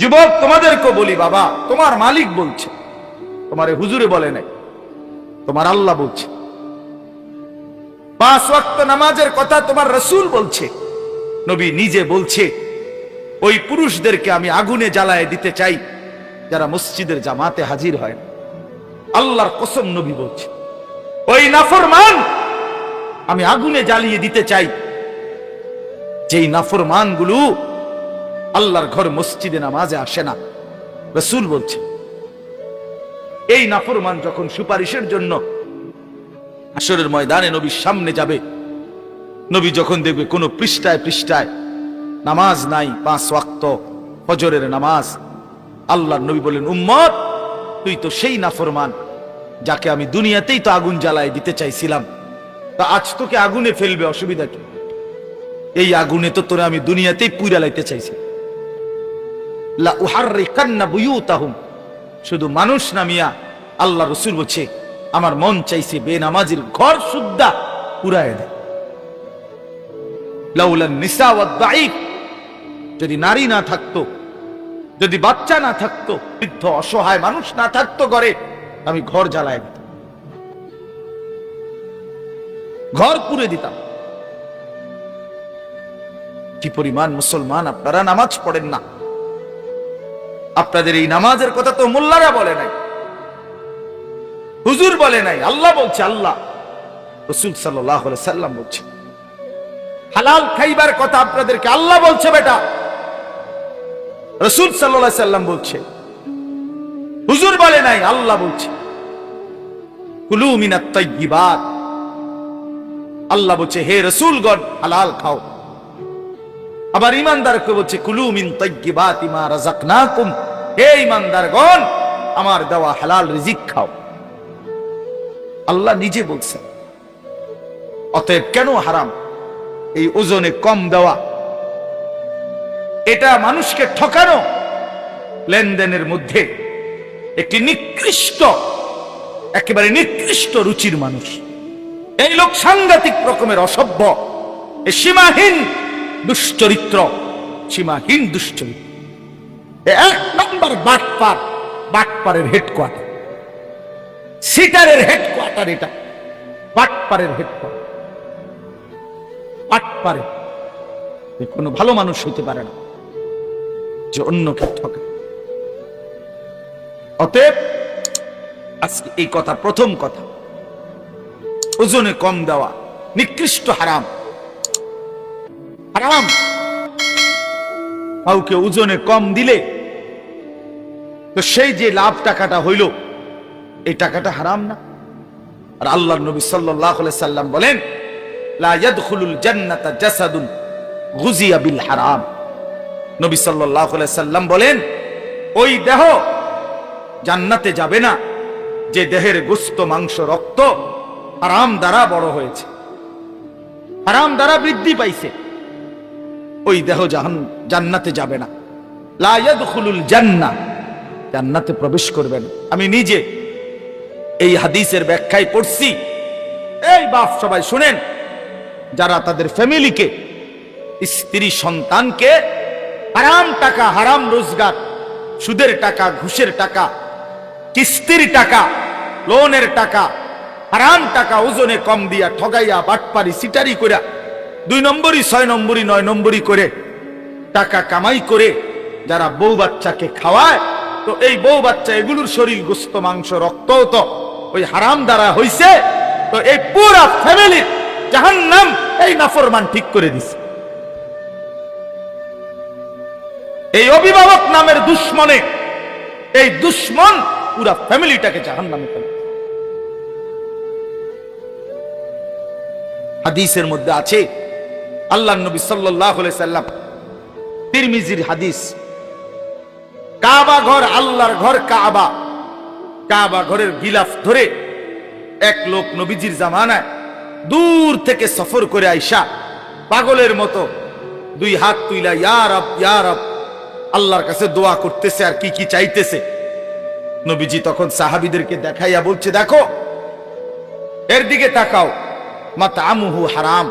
যুবক, তোমাদেরকে বলি, বাবা, তোমার মালিক বলছে, তোমারে হুজুরে বলে নাই, তোমার আল্লাহ বলছে। 5 ওয়াক্ত নামাজের কথা তোমার রাসূল বলছে, নবী নিজে বলছে, ওই পুরুষদেরকে আমি আগুনে জ্বালায় দিতে চাই যারা মসজিদের জামাতে হাজির হয় না। আল্লাহর কসম, নবী বলছে, ওই নাফরমান আমি আগুনে জ্বালিয়ে দিতে চাই যেই নাফরমান গুলো আল্লাহর ঘর মসজিদে নামাজে আসে না। রাসূল বলছে, এই নাফরমান যখন সুপারিশের জন্য হাসরের ময়দানে নবীর সামনে যাবে, নবী যখন দেখবে কোন পৃষ্ঠায় পৃষ্ঠায় নামাজ নাই, 5 ওয়াক্ত ফজরের নামাজ, আল্লাহর নবী বলেন, উম্মত, তুই তো সেই নাফরমান যাকে আমি দুনিয়াতেই তো আগুন জ্বালায় দিতে চাইছিলাম, তা আজ তোকে আগুনে ফেলবে, অসুবিধা কি? এই আগুনে তো তোরে আমি দুনিয়াতেই পুইরা লাইতে চাইছি। লা উহাররিকান্না বুয়ুতাহুম, শুধু মানুষ না মিয়া, আল্লাহ রাসূল বলছে, আমার মন চাইছে বেনামাজির ঘর সুদ্ধা পুরায় দেয়। লাউলান নিসা ওয়াদ দাঈফ, যদি নারী না থাকতো, যদি বাচ্চা না থাকতো, বৃদ্ধ অসহায় মানুষ না থাকতো ঘরে, আমি ঘর জ্বালায় দিতাম, ঘর পুড়ে দিতাম। কি পরিমাণ মুসলমান আপনারা নামাজ পড়েন না। আপনাদের এই নামাজের কথা তো মোল্লারা বলে নাই, হুজুর বলে নাই, আল্লাহ বলছে। আল্লাহ রাসূল সাল্লাল্লাহু আলাইহি সাল্লাম বলছে, হালাল খাইবার কথা আপনাদেরকে আল্লাহ বলছে, বেটা রাসূল সাল্লাল্লাহু আলাইহি সাল্লাম বলছে, হুজুর বলে নাই, আল্লাহ বলছে। কুলু মিনাত তাইয়্যিবাত, আল্লাহ বলছে, হে রাসূলগণ হালাল খাও। আবার ঈমানদারকে বলছে, কুলু মিন তাইয়্যিবাতি মা রাযাকনাকুম, হে ঈমানদারগণ আমার দেওয়া হালাল রিজিক খাও। আল্লাহ নিজে বলছেন। অতএব কেন হারাম? এই ওজনে কম দেওয়া, এটা মানুষকে ঠকানো, লেনদেনের মধ্যে একটি নিকৃষ্ট, একেবারে নিকৃষ্ট রুচির মানুষ। এই লোক সাংঘাতিক রকমের অসভ্য, সীমাহীন দুশ্চরিত্র, সীমাহীন দুশ্চরিত্র, 1 নম্বর বাটপার, বাটপারের হেডকোয়ার্টার, সিটারের হেডকোয়ার্টার, এটা বাটপারের হেডকোয়ার্টার। বাটপারে কোনো ভালো মানুষ হইতে পারে না যে অন্যকে ঠকায়। অতএব আজকে এই কথা, প্রথম কথা, ওজনে কম দেওয়া নিকৃষ্ট, হারাম, হারাম। কাউকে ওজনে কম দিলে তো সেই যে লাভ টাকাটা হইল, এই টাকাটা হারাম না? আর আল্লাহর নবী সাল্লাল্লাহু আলাইহি সাল্লাম বলেন, লা ইয়াদখুলুল জান্নাতা জাসাদুন গুযিয়া বিল হারাম। নবী সাল্লাল্লাহু আলাইহি সাল্লাম বলেন, ওই দেহ জান্নাতে যাবে না যে দেহের গোশত, মাংস, রক্ত হারাম দ্বারা বড় হয়েছে, হারাম দ্বারা বৃদ্ধি পাইছে, ওই দেহ জান্নাতে যাবে না। লা ইয়াদখুলুল জান্নাহ, জান্নাতে প্রবেশ করবে না। আমি নিজে এই হাদিসের ব্যাখ্যায় পড়ছি। এই বাপ সবাই শুনেন, যারা তাদের ফ্যামিলিকে, স্ত্রী সন্তানকে হারাম টাকা, হারাম রোজগার, সুদের টাকা, ঘুষের টাকা, কিস্তির টাকা, লোনের টাকা, হারাম টাকা ওজনে কম দিয়া ঠগাইয়া, বাটপারি, সিটারি কইরা, 2 নম্বরই, 6 নম্বরই, 9 নম্বরই করে টাকা কামাই করে যারা বউ বাচ্চাকে খাওয়ায়, তো এই বউ বাচ্চা এগুলোর শরীর, গোশত, মাংস, রক্ত তো ওই হারাম দ্বারা হইছে। তো এই পুরা ফ্যামিলির জাহান্নাম এই নাফরমান ঠিক করে দিছে। এই অভিভাবক নামের দুশ্মনে, এই দুশ্মন পুরা ফ্যামিলিটাকে জাহান্নামে ফেলে। হাদিসের মধ্যে আছে, আল্লাহর নবী সাল্লাল্লাহু আলাইহি সাল্লাম, তিরমিজির হাদিস, কাবা ঘর, আল্লাহর ঘর কাবা, কাবা ঘরের গিলাফ ধরে এক লোক নবীজির জামানায় দূর থেকে সফর করে আইসা পাগলের মতো 2 হাত তুইলা ইয়া রব, ইয়া রব, আল্লাহর কাছে দোয়া করতেছে আর কি কি চাইতেছে। নবীজি তখন সাহাবীদেরকে দেখাইয়া বলছে, দেখো এর দিকে তাকাও, মাতআমুহু হারাম,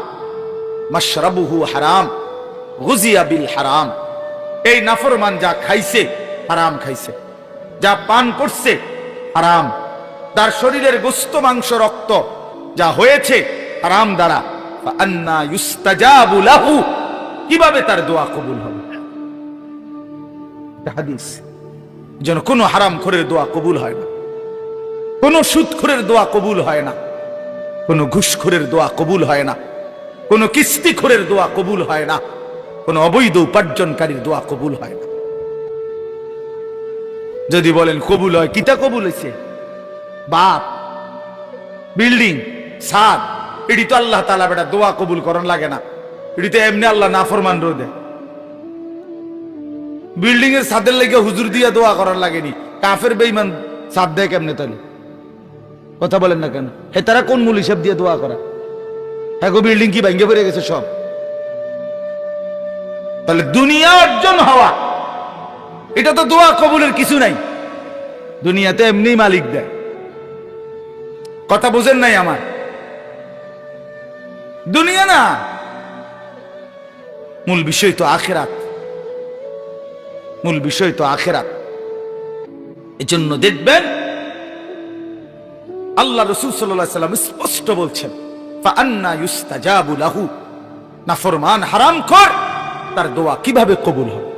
মাশরাবুহু হারাম, গুযিয়া বিল হারাম। এই নাফরমান যা খাইছে হারাম খাইছে, যা পান করছে হারাম, তার শরীরের গোশত মাংস রক্ত যা হয়েছে হারাম দ্বারা, ফাআন্না ইউস্তাজাবু লাহু, কিভাবে তার দোয়া কবুল হবে? হাদিস। যেন কোনো হারামখোরের দোয়া কবুল হয় না, কোন সুদখোরের দোয়া কবুল হয় না, কোন ঘুষখোরের দোয়া কবুল হয় না, কোন কিস্তিখোরের দোয়া কবুল হয় না, কোন অবৈধ উপার্জনকারীর দোয়া কবুল হয় না। যদি বলেন কবুল হয়, কিটা কবুল হয়েছে? বাপ, বিল্ডিং, ছাদ, এটি তো আল্লাহ তাআলা বেটা দোয়া কবুল করার লাগে না, এটি তো এমনি আল্লাহ নাফরমান রোদে। বিল্ডিং এর ছাদের লেগে হুজুর দিয়া দোয়া করার লাগেনি, কাফের বেঈমান ছাদ দেয় কেমনে? তাহলে কথা বলেন না কেন? হে তারা কোন মূল হিসাব দিয়ে দোয়া করা? হ্যাঁ, বিল্ডিং কি ভেঙে পড়ে গেছে সব? তাহলে দুনিয়া অর্জন হওয়া এটা তো দোয়া কবুলের কিছু নাই, দুনিয়াতে এমনি মালিক দেয়। কথা বুঝেন নাই আমার? দুনিয়া না, মূল বিষয় তো আখিরাত, মূল বিষয় তো আখিরাত। এজন্য দেখবেন আল্লাহ রাসূল সাল্লাল্লাহু আলাইহি ওয়াসাল্লাম স্পষ্ট বলছেন, ফাআন্না ইউস্তাজাবু লাহু, নাফরমান হারামখোর তার দোয়া কিভাবে কবুল হবে?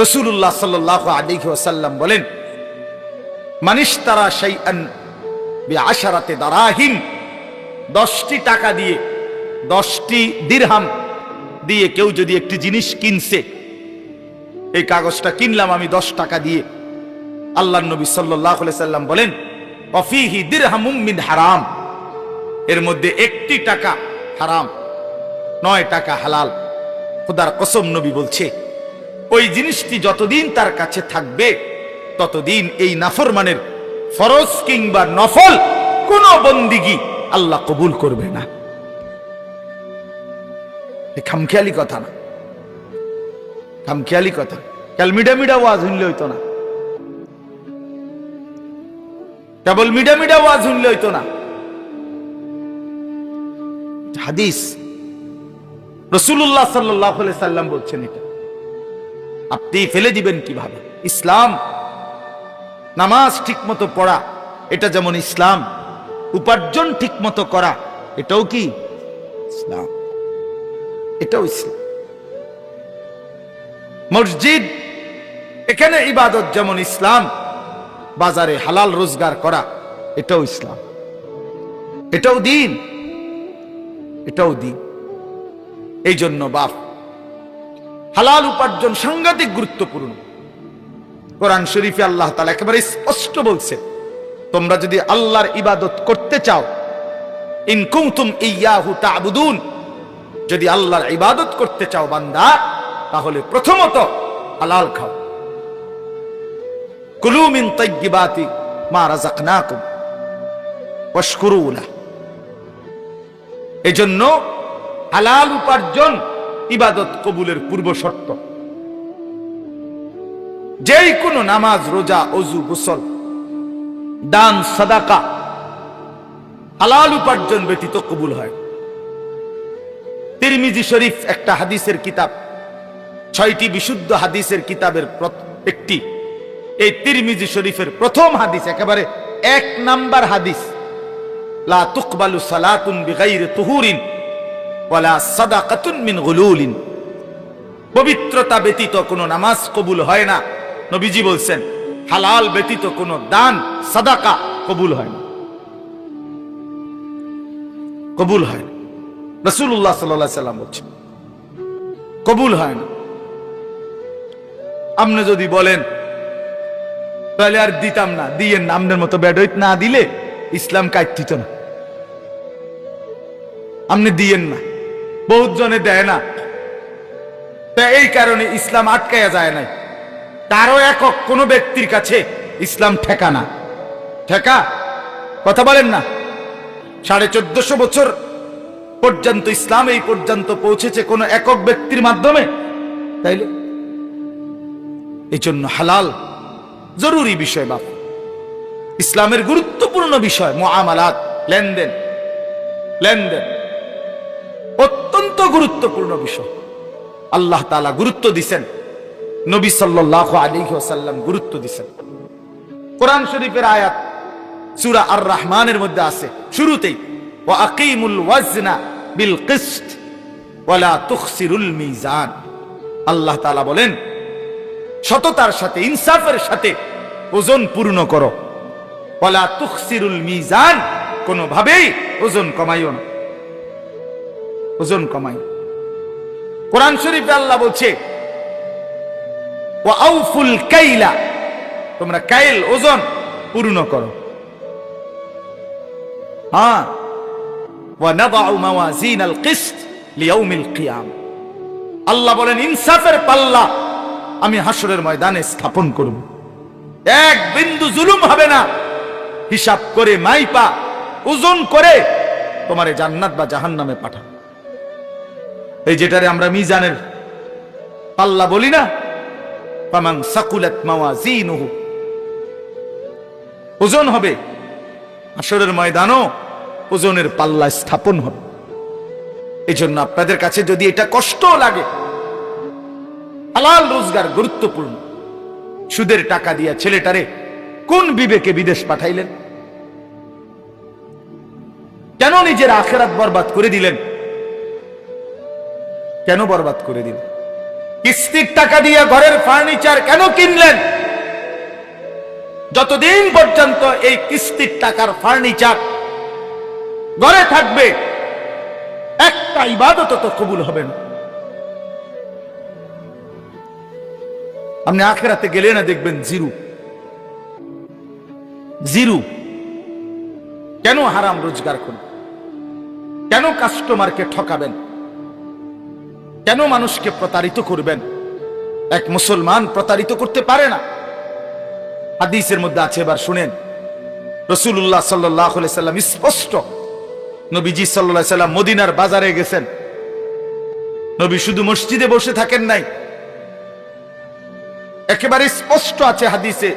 রাসূলুল্লাহ সাল্লাল্লাহু আলাইহি ওয়াসাল্লাম বলেন, মানিশতারা শাইআন বিআশারাতি দারাহিম, 10টি টাকা দিয়ে, 10টি দিরহাম দিয়ে কেউ যদি একটি জিনিস কিনছে, এই কাগজটা কিনলাম আমি 10 টাকা দিয়ে, আল্লাহর নবী সাল্লাল্লাহু আলাইহি সাল্লাম বলেন, ওয়াফিহি দিরহামুম মিন হারাম, এর মধ্যে 1টি টাকা হারাম, 9 টাকা হালাল। খোদার কসম, নবী বলছে ওই জিনিসটি যতদিন তার কাছে থাকবে ততদিন এই নাফরমানের ফরজ কিংবা নফল কোন বন্দিগি আল্লাহ কবুল করবে না। খামখেয়ালি কথা না, খামখেয়ালি কথা। কাল মিডা মিডা ওয়াজ শুনলে হইতো না, কেবল মিডা মিডা ওয়াজ শুনলে হইতো না। হাদিস, রাসূলুল্লাহ সাল্লাল্লাহু আলাইহি সাল্লাম বলছেন, এটা আপনি ফেলে দিবেন কিভাবে? ইসলাম, নামাজ ঠিকমতো পড়া এটা যেমন ইসলাম, উপার্জন ঠিকমতো করা এটাও কি ইসলাম, এটাও ইসলাম। মসজিদ, এখানে ইবাদত যেমন ইসলাম, বাজারে হালাল রোজগার করা এটাও ইসলাম, এটাও দ্বীন, এটাও দ্বীন। এই জন্য বাপ, হালাল উপার্জন সাংঘাতিক গুরুত্বপূর্ণ। কোরআন শরীফে আল্লাহ তাআলা একেবারে স্পষ্ট বলছেন, তোমরা যদি আল্লাহর ইবাদত করতে চাও, ইন কুনতুম ইয়াহু তা'বুদুন, যদি আল্লাহর ইবাদত করতে চাও বান্দা, তাহলে প্রথমত হালাল খাও। কুলু মিন তাইয়্যিবাতি মা রাযাকনাকুম ওয়াশকুরু লাহু। এজন্য হালাল উপার্জন ইবাদত কবুলের পূর্ব শর্ত। যেই কোনো নামাজ, রোজা, ওযু, গোসল, দান, সাদাকা হালাল উপার্জন ব্যতীত কবুল হয়। তিরমিজি শরীফ একটা হাদিসের কিতাব, 6টি বিশুদ্ধ হাদিসের কিতাবের একটি। এই তিরমিজি শরীফের প্রথম হাদিস, একেবারে 1 নাম্বার হাদিস, লা তুকবালু সালাতুন বিগাইরি তুহুরিন ওয়ালা সাদাকাতুন মিন গুলুলিন, পবিত্রতা ব্যতীত কোনো নামাজ কবুল হয় না। নবীজি বলছেন, হালাল ব্যতীত কোনো দান, সাদাকা কবুল হয় না, কবুল হয় না। রাসূলুল্লাহ সাল্লাল্লাহু আলাইহি সাল্লাম বলছেন কবুল হয় না। আপনি যদি বলেন তাহলে আর দিতাম না, দিয়েন না, আপনার মতো বেডইত না দিলে ইসলাম কাটতিত না, আপনি দিয়েন না, বহুত জনে দেয় না, তাই এই কারণে ইসলাম আটকায়া যায় নাই। কারো একক কোন ব্যক্তির কাছে ইসলাম ঠেকা না, ঠেকা কথা বলেন না। 1450 বছর পর্যন্ত ইসলাম এই পর্যন্ত পৌঁছেছে কোন একক ব্যক্তির মাধ্যমে, তাইলে এই জন্য হালাল জরুরি বিষয় বাপ, ইসলামের গুরুত্বপূর্ণ বিষয়। মুআমালাত, লেনদেন, লেনদেন অত্যন্ত গুরুত্বপূর্ণ বিষয়। আল্লাহ তাআলা গুরুত্ব দিয়েছেন নবী সাল্লাল্লাহু আলাইহি ওয়াসাল্লাম গুরুত্ব দিয়েছেন। কোরআন শরীফের আয়াত সূরা আর রহমানের মধ্যে আছে শুরুতেই, ওয়া আকিমুল ওয়াজনা বিল কিসত ওয়া লা তুখসিরুল মিজান। আল্লাহ তাআলা বলেন, সততার সাথে, ইনসাফের সাথে ওজন পূর্ণ করো। ওয়া লা তুখসিরুল মিজান, কোনোভাবেই ওজন কমাইও না, ওজন কমাই। কোরআন শরীফে আল্লাহ বলছে, ওয়া আউফুল কাইলা, তোমরা কাইল ওজন পূর্ণ করো। হ্যাঁ, ওয়া নাদাউ মাওয়াজিনাল কিসত লিয়াউমিল কিয়ামah, আল্লাহ বলেন ইনসাফের পাল্লা আমি হাসরের ময়দানে স্থাপন করব। এক বিন্দু জুলুম হবে না। হিসাব করে, মাইপা ওজন করে তোমারে জান্নাত বা জাহান্নামে পাঠাবো। এই যেটারে আমরা মিজানের পাল্লা বলি না, ফামান সাকুলাত মাওয়াজিনুহু, ওজন হবে হাসরের ময়দানও ওজনের পাল্লা স্থাপন হবে। এই জন্য আপনাদের কাছে যদি এটা কষ্ট লাগে, হালাল রোজগার গুরুত্বপূর্ণ। সুদের টাকা দিয়া ছেলেটারে কোন বিবেকে বিদেশ পাঠাইলেন? কেন নিজের আখিরাত বরবাদ করে দিলেন? কেন বরবাদ করে দিলেন? কিস্তির টাকা দিয়ে ঘরের ফার্নিচার কেন কিনলেন? যতদিন পর্যন্ত এই কিস্তির টাকার ফার্নিচার ঘরে থাকবে, একটা ইবাদত তো কবুল হবে না। আপনি আখিরাতে গেলে না দেখবেন জিরো জিরো। কেন হারাম রোজগার করবেন? কেন কাস্টমারকে ঠকাবেন? কেন মানুষকে প্রতারিত করবেন? এক মুসলমান প্রতারিত করতে পারে না। হাদিসের মধ্যে আছে, এবার শুনেন, রাসূলুল্লাহ সাল্লাল্লাহু আলাইহি সাল্লাম স্পষ্ট, নবীজি সাল্লাল্লাহু আলাইহি সাল্লাম মদিনার বাজারে গেছেন। নবী শুধু মসজিদে বসে থাকেন নাই, একেবারে স্পষ্ট আছে হাদিসে,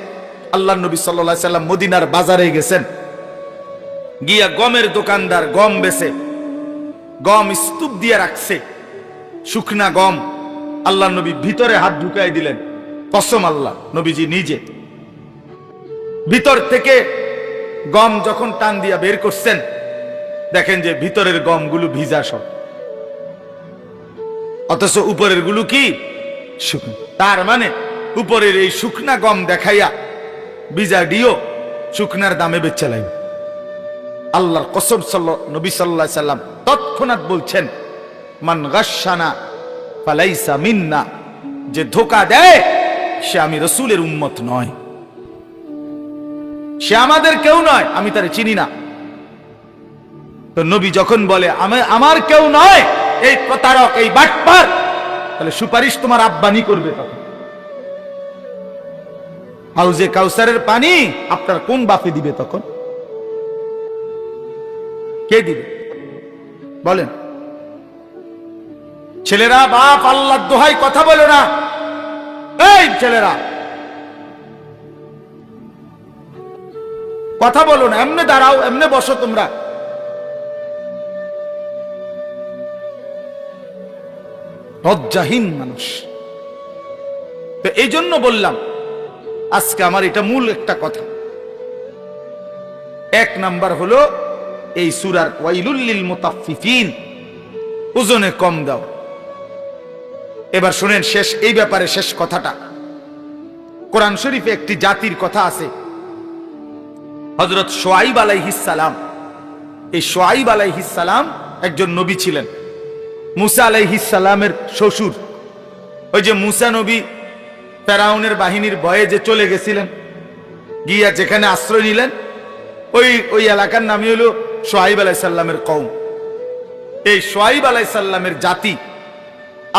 আল্লাহর নবী সাল্লাল্লাহু আলাইহি সাল্লাম মদিনার বাজারে গেছেন, গিয়া গমের দোকানদার গম বেচে, গম স্তূপ দিয়ে রাখছে, শুকনা গম। আল্লাহর নবী ভিতরে হাত ঢুকাই দিলেন, কসম আল্লাহ, নবীজি নিজে ভিতর থেকে গম যখন টান দিয়া বের করছেন, দেখেন যে ভিতরের গমগুলো ভিজা সব, অথচ উপরের গুলো কি শুকনো। তার মানে উপরের এই শুকনা গম দেখাইয়া ভিজা ডিও শুকনার দামে বেচে লাগবে। আল্লাহর কসম, নবী সাল্লাল্লাহু আলাইহি সাল্লাম তৎক্ষণাৎ বলছেন, মান গাশশানা ফালাইসা মিন্না, যে ধোঁকা দেয় সে আমি রাসূলের উম্মত নয়, সে আমাদের কেউ নয়, আমি তারে চিনি না। তো নবী যখন বলে আমার কেউ নয়, এই প্রতারক, এই বাটপার, তাহলে সুপারিশ তোমার আব্বানি করবে। তখন হাউজে কাউসারের পানি আপনার কোন বাপে দিবে? তখন কে দিবে বলেন? ছেলেরা, বাপ আল্লাহর দোহাই কথা বলো না। এই ছেলেরা, কথা বলো না, এমনে দাঁড়াও, এমনে বসো। তোমরা লজ্জাহীন মানুষ। তো এই জন্য বললাম আজকে আমার এটা মূল একটা কথা। এক নাম্বার হলো এই সূরার ওয়াইলুল লিল মুতাফফিফিন, ওজনে কম দাও। এবার শুনেন শেষ, এই ব্যাপারে শেষ কথাটা। কোরআন শরীফে একটি জাতির কথা আছে, হযরত শুআইব আলাইহিস সালাম। এই শুআইব আলাইহিস সালাম একজন নবী ছিলেন, মুসা আলাইহিস সালামের শ্বশুর। ওই যে মুসা নবী ফেরাউনের বাহিনীর ভয়ে যে চলে গেছিলেন, গিয়া যেখানে আশ্রয় নিলেন, ওই এলাকার নামই হলো শুআইব আলাইহিস সালামের কওম। এই শুআইব আলাইহিস সালামের জাতি,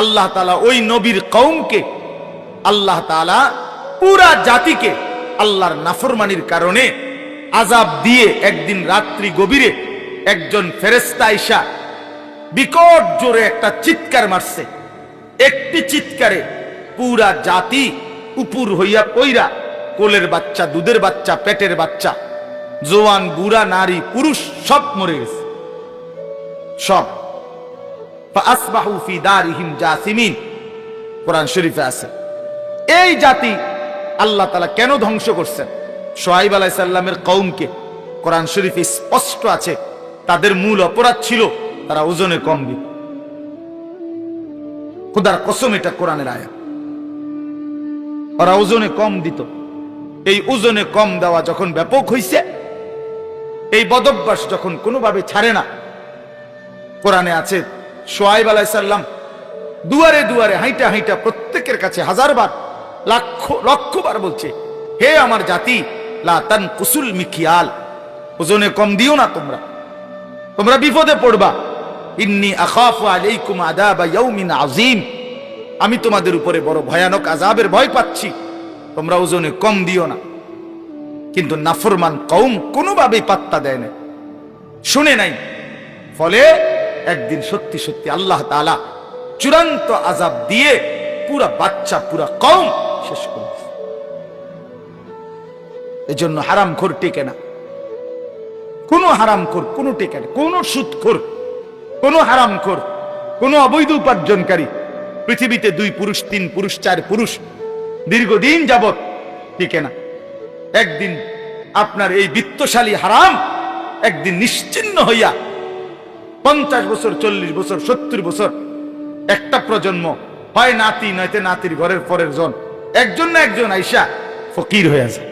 আল্লাহ তাআলা ওই নবীর কওমকে, আল্লাহ তাআলা পুরা জাতিকে আল্লাহর নাফরমানির কারণে আযাব দিয়ে একদিন রাত্রি গভীরে একজন ফেরেশতা আইসা বিকট জোরে একটা চিৎকার মারছে। একটি চিৎকারে পুরা জাতি উপর হইয়া পইরা, কোলের বাচ্চা, দুধের বাচ্চা, পেটের বাচ্চা, জওয়ান, বুড়া, নারী, পুরুষ সব মরে গেছে, সব। ফাসবাহু ফি দারিহিম জাসিমিন, কোরআন শরীফে আছে। এই জাতি আল্লাহ তাআলা কেন ধ্বংস করছেন? শুআয়ব আলাইহিস সালামের কওমকে কোরআন শরীফে স্পষ্ট আছে, তাদের মূল অপরাধ ছিল তারা ওজনে কম দিত। খোদার কসম, এটা কোরআনের আয়াত। ওরা ওজনে কম দিত। এই ওজনে কম দেওয়া যখন ব্যাপক হইছে, এই বদভ্যাস যখন কোনোভাবে ছাড়ে না, কোরআনে আছে শুআয়ব আলাইহিস সালাম দুয়ারে দুয়ারে হাইটা হাইটা প্রত্যেকের কাছে হাজারবার লক্ষবার বলছে, হে আমার জাতি, লা তানকুসুল মিকিয়াল, ওজনে কম দিও না, তোমরা বিপদে পড়বা। ইন্নী আখাফু আলাইকুম আযাবা ইয়াউমিন আযীম, আমি তোমাদের উপরে বড় ভয়ানক আযাবের ভয় পাচ্ছি, তোমরা ওজনে কম দিও না। কিন্তু নাফরমান কওম কোনোভাবেই পাত্তা দেয় না, শুনে নাই। ফলে একদিন সত্যি সত্যি আল্লাহ তাআলা চূড়ান্ত আযাব দিয়ে পুরা বাচ্চা, পুরা কওম শেষ করে দিয়েছে। এজন্য হারামখোর টেকে না, কোন হারামখোর কোন টেকে না, কোন সুদখোর, কোন হারামখোর, কোন অবৈধ উপার্জনকারী পৃথিবীতে 2 পুরুষ 3 পুরুষ 4 পুরুষ দীর্ঘদিন যাবত টিকে না। একদিন আপনার এই বিত্তশালী হারাম একদিন নিশ্চিহ্ন হইয়া 50 বছর 40 বছর 70 বছর একটা প্রজন্ম, হয় নাতি নয়তো নাতির ঘরের পরের জন, একজন না একজন আইসা ফকির হয়ে যায়।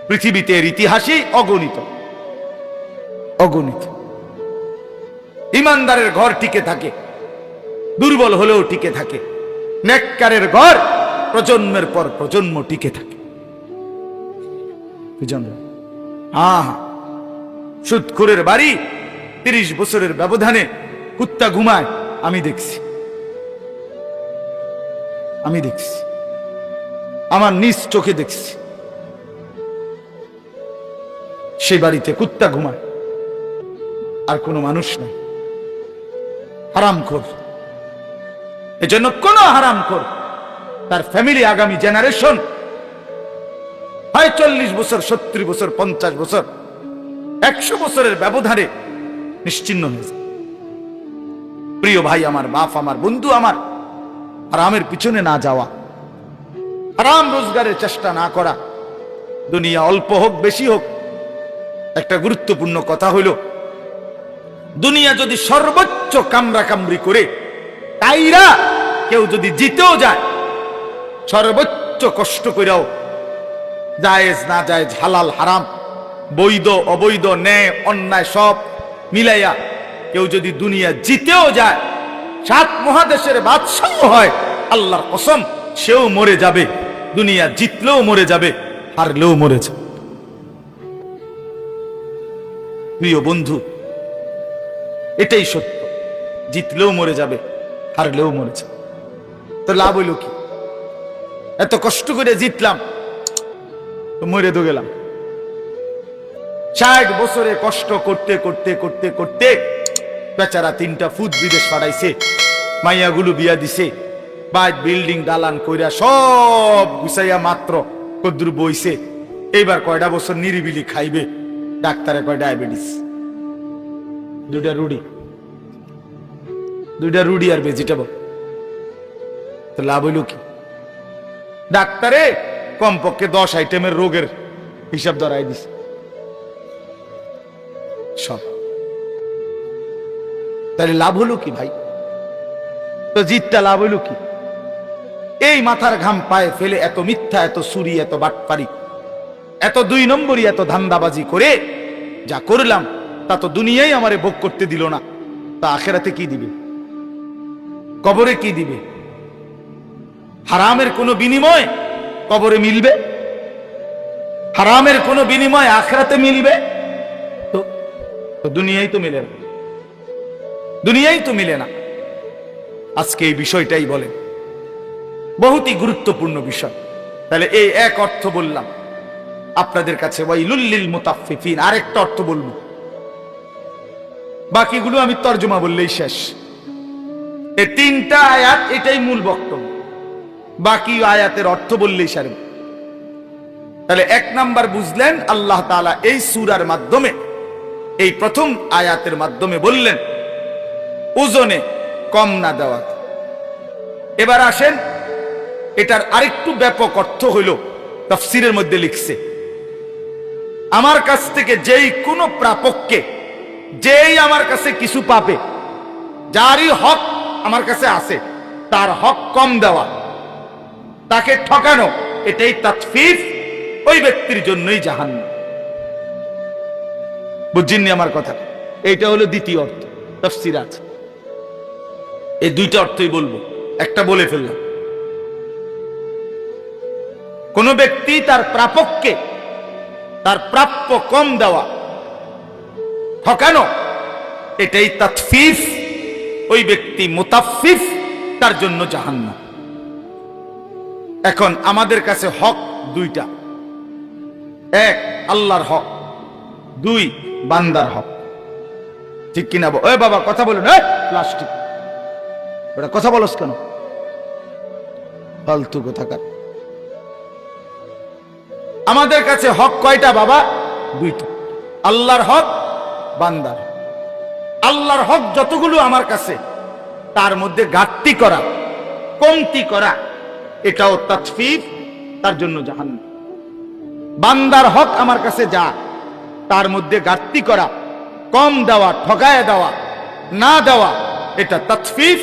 পৃথিবীতে এর ইতিহাসই অগণিত অগণিত। ইমানদারের ঘর টিকে থাকে, দুর্বল হলেও টিকে থাকে। নেককারের ঘর প্রজন্মের পর প্রজন্ম টিকে থাকে। সুদখোরের বাড়ি 30 বছরের ব্যবধানে কুত্তা ঘুমায়, আমি দেখছি, আমার নিজ চোখে দেখছি। সেই বাড়িতে কুত্তা ঘুমায়, আর কোনো মানুষ নাই। হারামখোর। এজন্য কোন হারামখোর তার ফ্যামিলি, আগামী জেনারেশন হয় 40 বছর 70 বছর 50 বছর 100 বছরের ব্যবধানে নিশ্চিহ্ন হয়েছে। প্রিয় ভাই আমার, বাপ আমার, বন্ধু আমার, হারামের পিছনে না যাওয়া, হারাম রোজগারের চেষ্টা না করা, দুনিয়া অল্প হোক বেশি হোক। একটা গুরুত্বপূর্ণ কথা হইল, দুনিয়া যদি সর্বোচ্চ কামরা কামড়ি করে তাইরা কেউ যদি জিতেও যায়, সর্বোচ্চ কষ্ট করেও জায়েজ না জায়েজ, হালাল হারাম, বৈধ অবৈধ, ন্যায় অন্যায় সব মিলাইয়া কেউ যদি দুনিয়া জিতেও যায়, 7 মহাদেশের বাদশাহ হয়, আল্লাহর কসম সেও মরে যাবে। দুনিয়া জিতলেও মরে যাবে, হারলেও মরে যাবে। প্রিয় বন্ধু, এটাই সত্য। জিতলেও মরে যাবে, হারলেও মরে যাবে। তো লাভ হইল কি? এত কষ্ট করে জিতলাম, তো মরে তো গেলাম। 60 বছরে কষ্ট করতে করতে করতে করতে বেচারা 3টা ফুট বিদেশ পাঠাইছে, মাইয়াগুলো বিয়া দিছে, বাইক বিল্ডিং দালান কইরা সব গুছাইয়া মাত্র কদ্দুর বইছে। এইবার কয়টা বছর নিরিবিলি খাইবে, ডাক্তারে কয় ডায়াবেটিস, 2টা রুডি আর ভেজিটেবল। তো লাভ হইল কি? ডাক্তারে কমপক্ষে 10 আইটেমের রোগের হিসাব ধরাই দিছে সব। তাহলে লাভ হলো কি ভাই? তো জিতটা লাভ হইল কি? এই মাথার ঘাম পায়ে ফেলে এত মিথ্যা, এত চুরি, এত বাটপারি, এত 2 নম্বরই, এত ধান্দাবাজি করে যা করলাম, তা তো দুনিয়াই আমারে ভোগ করতে দিল না, তা আখেরাতে কি দিবে? কবরে কি দিবে? হারামের কোনো বিনিময় কবরে মিলবে? হারামের কোনো বিনিময় আখেরাতে মিলবে? তো দুনিয়াই তো মিলে না, দুনিয়াই তো মিলে না। আজকে এই বিষয়টাই বলেন, বহুতই গুরুত্বপূর্ণ বিষয়। তাহলে এই এক অর্থ বললাম আপনাদের কাছে, ওয়াইলুল লিল মুতাফফিফিন। আরেকটা অর্থ বলবো, বাকিগুলো আমি তর্জমা বললেই শেষ। এই 3টা আয়াত, এটাই মূল বক্তব্য, বাকি আয়াতের অর্থ বললেই সারে। তাহলে 1 নাম্বার বুঝলেন, আল্লাহ তাআলা এই সূরার মাধ্যমে, এই প্রথম আয়াতের মাধ্যমে বললেন ওজনে কম না দেওয়া। এবার আসেন এটার আরেকটু ব্যাপক অর্থ হইল তাফসীরের মধ্যে লিখছে, আমার কাছ থেকে যেই কোনো প্রাপককে, যেই আমার কাছে কিছু পাবে, যারই হক আমার কাছে আছে, তার হক কম দেওয়া, তাকে ঠকানো, এটাই তাতফিফ, ওই ব্যক্তির জন্যই জাহান্নাম। বুঝছেননি আমার কথা? এইটা হলো দ্বিতীয় অর্থ, তাফসীর আছে। এই দুইটা অর্থই বলবো, একটা বলে ফেললাম। কোন ব্যক্তি তার প্রাপককে তার প্রাপ্য কম দেওয়া, ঠকানো, এটাই তাতফিফ, ওই ব্যক্তি মুতাফফিফ, তার জন্য জাহান্নাম। এখন আমাদের কাছে হক দুইটা, এক আল্লাহর হক, দুই বান্দার হক, ঠিক কিনা? ওই বাবা কথা বলুন, প্লাস্টিক ওটা কথা বলস কেন, ফালতু কোথাকার। আমাদের কাছে হক কয়টা বাবা? দুইটা, আল্লাহর হক, বান্দার। আল্লাহর হক যতগুলো আমার কাছে, তার মধ্যে ঘাটতি করা, কমতি করা, এটাও তাতফিফ, তার জন্য জাহান্নাম। বান্দার হক আমার কাছে যা, তার মধ্যে ঘাটতি করা, কম দেওয়া, ঠকায় দেওয়া, না দেওয়া, এটা তাতফিফ,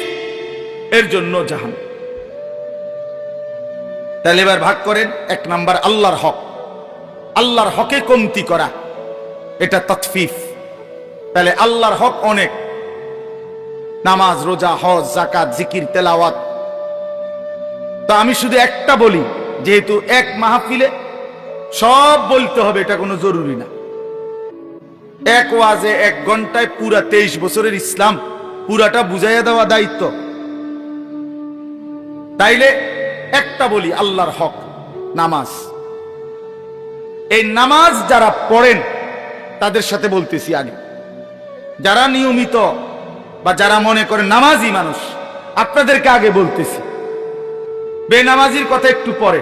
এর জন্য জাহান্নাম। তাহলে এবার ভাগ করেন। এক নাম্বার আল্লাহর হক, আল্লাহর হকে কমতি করা, এটা তাতফিফ। তাহলে আল্লাহর হক অনেক, নামাজ, রোজা, হজ, যাকাত, জিকির, তেলাওয়াত। তো আমি শুধু একটা বলি, যেহেতু এক মাহফিলে সব বলতে হবে এটা কোনো জরুরি না। এক ওয়াজে 1 ঘন্টায় পুরা 23 বছরের ইসলাম পুরাটা বুঝাইয়া দেওয়া দায়িত্ব। তাইলে একটা বলি, আল্লাহর হক নামাজ। এই নামাজ যারা পড়েন তাদের সাথে বলতেছি আগে, যারা নিয়মিত বা যারা মনে করে নামাজি মানুষ, আপনাদেরকে আগে বলতেছি। বেনামাজির কথা একটু পরে,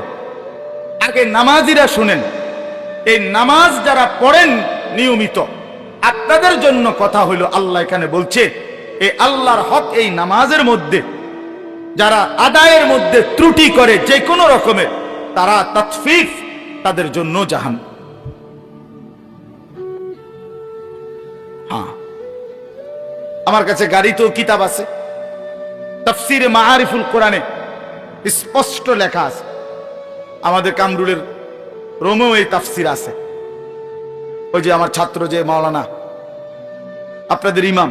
আগে নামাজিরা শুনেন। এই নামাজ যারা পড়েন নিয়মিত, আপনাদের জন্য কথা হইল, আল্লাহ এখানে বলছে এই আল্লাহর হক এই নামাজের মধ্যে যারা আদায়ের মধ্যে ত্রুটি করে যে কোনো রকমের, তারা তাতফিফ, তাদের জন্য জাহান্নাম। হ্যাঁ, আমার কাছে গাড়িতেও কিতাব আছে, তাফসীরে মাআরিফুল কোরআনে স্পষ্ট লেখা আছে। আমাদের কামরুলের রোমেও এই তাফসীর আছে। ওই যে আমার ছাত্র যে মাওলানা, আপনাদের ইমাম,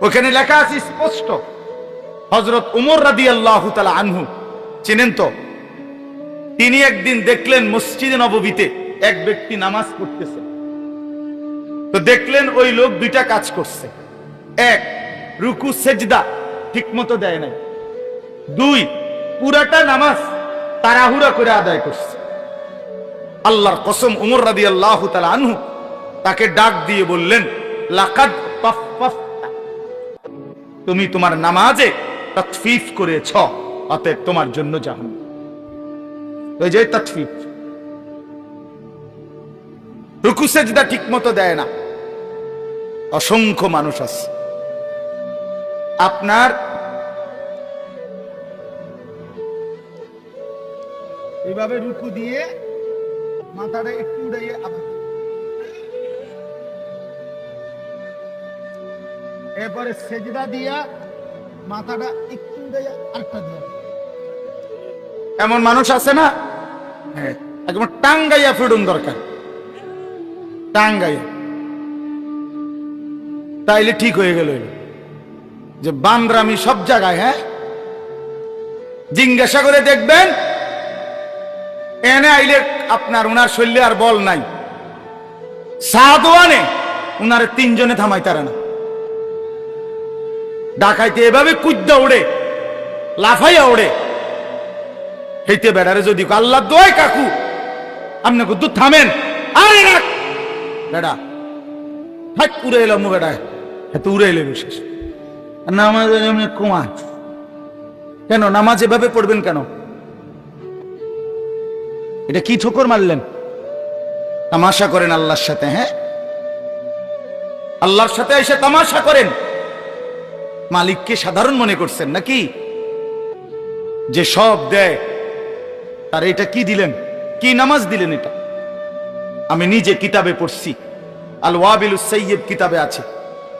ওখানে লেখা আছে স্পষ্ট। হযরত উমর রাদিয়াল্লাহু তাআলা আনহু চিনেন তো? তিনি একদিন দেখলেন মসজিদে নববীতে এক ব্যক্তি নামাজ পড়তেছে। তো দেখলেন ওই লোক দুইটা কাজ করছে। এক, রুকু সেজদা ঠিক মতো দেয় নাই। দুই, পুরাটা নামাজ তাড়াহুড়া করে আদায় করছে। আল্লাহর কসম, উমর রাদিয়াল্লাহু তাআলা আনহু তাকে ডাক দিয়ে বললেন, লাকাদ তাফফাফতা, তুমি তোমার নামাজে তাতফিফ করেছ, অতএব তোমার জন্য জাহান্নাম। ওই যে তাতফিফ, রুকু সেজদা ঠিক মতো দেয় না। অসংখ্য মানুষ আছে, আপনার এইভাবে রুকু দিয়ে মাথাটা একটু উড়াইয়ে আবার, এরপরে সেজদা দিয়া মাথাটা একটু উড়াইয়া আরেকটা দিয়া, এমন মানুষ আছে না? হ্যাঁ, একদম টাঙ্গাইয়া ফিরুন দরকার, টাঙ্গাইয়া, তাইলে ঠিক হয়ে গেল। যে বান্দরামি সব জায়গায়। হ্যাঁ, জিজ্ঞাসা করে দেখবেন, এনে আইলে আপনার উনার শৈল্যে আর বল নাই, সাদওয়ানে উনারে 3 জনে থামাই তারা না। ডাকাইতে এভাবে কুদ্দা ওড়ে, লাফাইয়া ওড়ে, হেইতে বেড়ারে যদি আল্লাহ দোয় কাকু আপনি কুদ্দু থামেন, আরে রাখ বেড়া, হাত উড়ে এলাম বেড়ায়, এত উড়ে এলে বিশেষ নামাজ কমা কেন? নামাজ এভাবে পড়বেন কেন? এটা কি ঠোকর মারলেন? তামাশা করেন আল্লাহর সাথে। হ্যাঁ, আল্লাহর সাথে এসে তামাশা করেন, মালিককে সাধারণ মনে করছেন নাকি? যে সব দেয় তার এটা কি দিলেন, কি নামাজ দিলেন? এটা আমি নিজে কিতাবে পড়ছি, আল ওয়াবিলুস সাইয়্যিব কিতাবে আছে।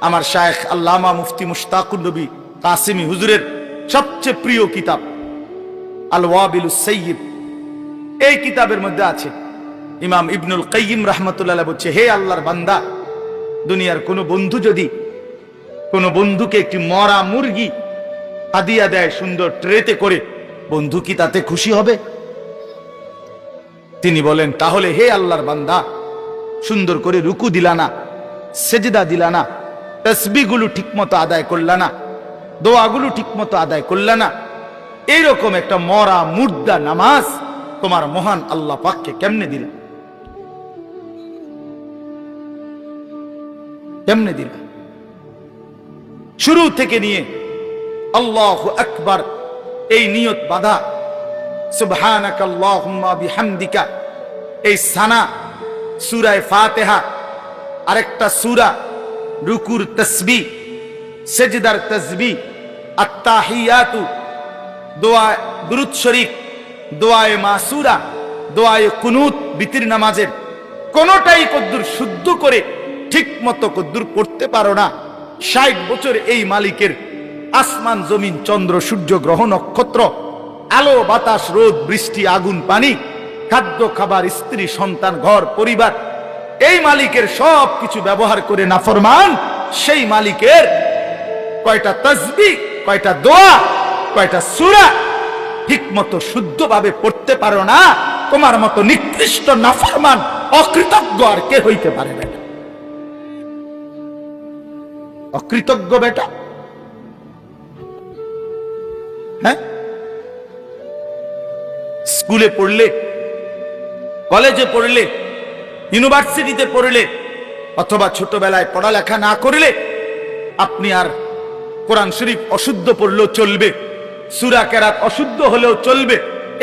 আমার শায়েখ আল্লামা মুফতি মুশতাকুর নবী কাসিমি হুজুরের সবচেয়ে প্রিয় কিতাব আল ওয়াবিলুস সাইয়্যিব। এই কিতাবের মধ্যে আছে, ইমাম ইবনুল কাইয়িম রাহমাতুল্লাহ বলছে, হে আল্লাহর বান্দা, দুনিয়ার কোন বন্ধু যদি কোন বন্ধুকে একটি মরা মুরগি হাদিয়া দেয় সুন্দর ট্রেতে করে, বন্ধু কি তাতে খুশি হবে? তিনি বলেন, তাহলে হে আল্লাহর বান্দা, সুন্দর করে রুকু দিলা না, সেজদা দিলা না, তাসবিহগুলো ঠিকমতো আদায় করলা না, দোয়াগুলো ঠিকমতো আদায় করলা না, এইরকম একটা মরা মুর্দা নামাজ তোমার মহান আল্লাহ পাককে কেমনে দিলা? কেমনে দিলা? শুরু থেকে নিয়ে আল্লাহু আকবার এই নিয়ত বাঁধা, সুবহানাকা আল্লাহুম্মা বিহামদিকা, এই সানা, সূরা ফাতিহা, আরেকটা সূরা, রুকুর তাসবিহ, সেজদার তাসবিহ, আত-তাহিয়াতু, দোয়া দুরূদ শরীফ, দোয়ায়ে মাসুরা, দোয়ায়ে কুনুত, বিতির নামাজের কোনটাই কদ্দুর শুদ্ধ করে ঠিক মতো কদ্দুর পড়তে পারো না, ৬০ বছর এই মালিকের আসমান জমিন চন্দ্র সূর্য গ্রহ নক্ষত্র, আলো বাতাস রোদ বৃষ্টি আগুন পানি, খাদ্য খাবার স্ত্রী সন্তান ঘর পরিবার, এই মালিকের সব কিছু ব্যবহার করে নাফরমান সেই মালিকের কয়টা তাসবিহ, কয়টা দোয়া, কয়টা সূরা ঠিক মতো শুদ্ধভাবে পড়তে পারো না, তোমার মতো নিকৃষ্ট নাফরমান অকৃতজ্ঞ আর কে হইতে পারে? বেটা অকৃতজ্ঞ বেটা, হ্যাঁ? স্কুলে পড়লে, কলেজে পড়লে, ইউনিভার্সিটিতে পড়লে, অথবা ছোটবেলায় পড়ালেখা না করলে আপনি আর কোরআন শরীফ অশুদ্ধ পড়লেও চলবে, সূরা কেরাত অশুদ্ধ হলেও চলবে,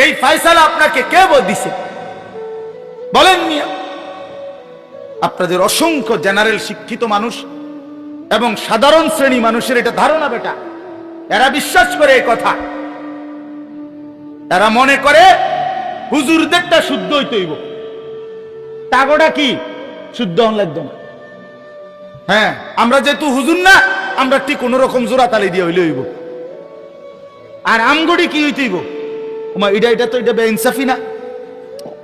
এই ফয়সালা আপনাকে কে দিছে? বলেন মিয়া। আপনাদের অসংখ্য জেনারেল শিক্ষিত মানুষ এবং সাধারণ শ্রেণী মানুষের এটা ধারণা বেটা, এরা বিশ্বাস করে এই কথা, এরা মনে করে হুজুরদেরটা শুদ্ধ হইতে হইব, তাগোটা কি শুদ্ধ হন লাগতো না। হ্যাঁ, আমরা যেহেতু হুজুর না, আমরা ঠিক কোন রকম জোড়া তালি দিয়ে হইলে হইব। আর আমগড়ি কি হইতে হইব? এটা তো এটা বেইনসাফি না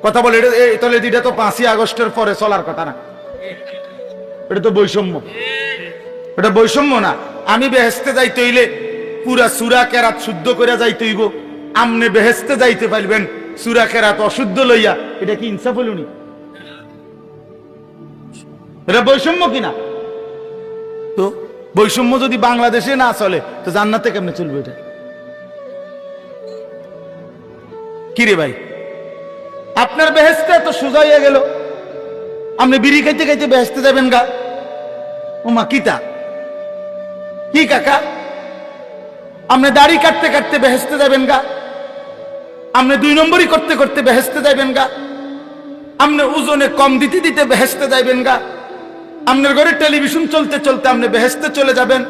কথা বলে, তাহলে এটা তো ৫ই আগস্টের পরে চলার কথা না, এটা তো বৈষম্য, এটা বৈষম্য না। আমি বেহেস্তে যাইতে হইলে পুরা সূরা কেরাত শুদ্ধ করে যাইতে হইব, আমনে বেহেস্তে যাইতে পারবেন সূরা কেরাত অশুদ্ধ লইয়া, এটা কি ইনসাফ হলো নি? এটা বৈষম্য কিনা? তো বৈষম্য যদি বাংলাদেশে না চলে তো জান্নাতে কেমনে চলবে? এটা কি রে ভাই, আপনার বেহেস্তে তো সোজা হয়ে গেল, আপনি বিড়ি খাইতে খাইতে বেহেস্তে যাবেন গা? ওমা কিতা কি কাকা, আপনি দাড়ি কাটতে কাটতে বেহেস্তে যাবেন গা? আপনি ২ নম্বরই করতে করতে বেহেস্তে যাবেন গা? আপনি ওজনে কম দিতে দিতে বেহেস্তে যাইবেন গা? আপনার ঘরে টেলিভিশন চলতে চলতে আপনি বেহেস্তে চলে যাবেন,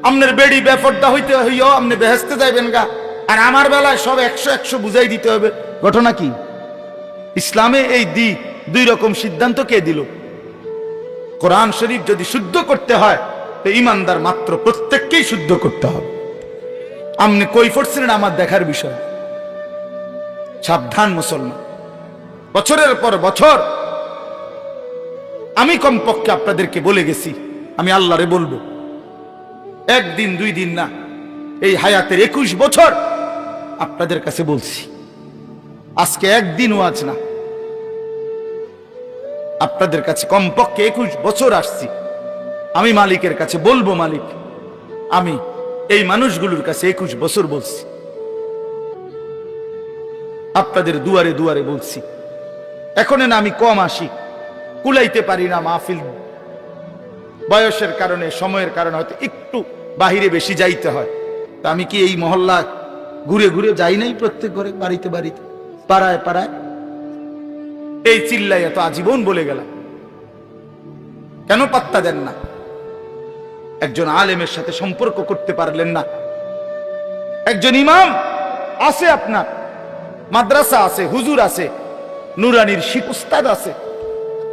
আপনার বেড়ি বেপর্দা হইতে হইও আপনি বেহেস্তে যাইবেন গা? আর আমার বেলায় সব ১০০ বুঝাই দিতে হবে। ঘটনা কি? ইসলামে এই ২ রকম সিদ্ধান্ত কে দিল? কোরআন শরীফ যদি শুদ্ধ করতে হয় তো ইমানদার মাত্র প্রত্যেককেই শুদ্ধ করতে হবে। আপনি কই পড়ছিলেন আমার দেখার বিষয়। সাবধান মুসলমান, বছরের পর বছর আমি কমপক্ষে আপনাদেরকে বলে গেছি, আমি আল্লাহরে বলবো, ১ দিন ২ দিন না, এই হায়াতের ২১ বছর আপনাদের কাছে বলছি। আজকে একদিন ওয়াজ না, আপনাদের কাছে কমপক্ষে ২১ বছর আসছি। আমি মালিকের কাছে বলবো, মালিক আমি এই মানুষগুলোর কাছে ২১ বছর বলছি, আপনাদের দুয়ারে দুয়ারে বলছি। এখন না আমি কম আসি, কুলাইতে পারি না মাহফিল, বয়সের কারণে সময়ের কারণে হয়তো একটু বাহিরে বেশি যাইতে হয়। তা আমি কি এই মহল্লা ঘুরে ঘুরে যাই নাই? প্রত্যেক ঘরে বাড়িতে বাড়িতে পাড়ায় পাড়ায় এই চিল্লাই এত আজীবন বলে গেলাম, কেন পাত্তা দেন না? একজন আলেমের সাথে সম্পর্ক করতে পারলেন না, একজন ইমাম আছে, আপনার মাদ্রাসা আছে, হুজুর আছে, নুরানির শিখ উস্তাদ আছে।